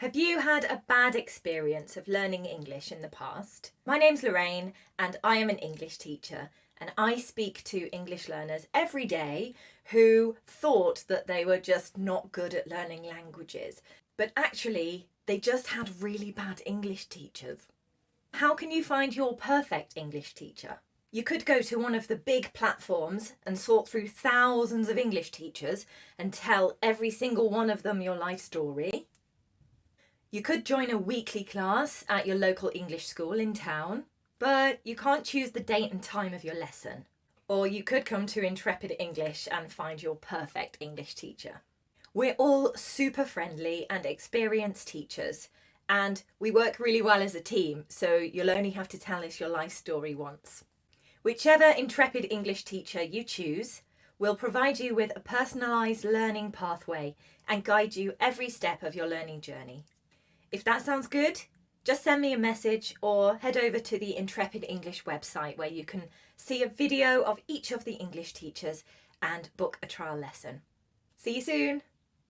Have you had a bad experience of learning English in the past? My name's Lorraine and I am an English teacher, and I speak to English learners every day who thought that they were just not good at learning languages, but actually they just had really bad English teachers. How can you find your perfect English teacher? You could go to one of the big platforms and sort through thousands of English teachers and tell every single one of them your life story. You could join a weekly class at your local English school in town, but you can't choose the date and time of your lesson. Or you could come to Intrepid English and find your perfect English teacher. We're all super friendly and experienced teachers, and we work really well as a team, so you'll only have to tell us your life story once. Whichever Intrepid English teacher you choose will provide you with a personalised learning pathway and guide you every step of your learning journey. If that sounds good, just send me a message or head over to the Intrepid English website where you can see a video of each of the English teachers and book a trial lesson. See you soon!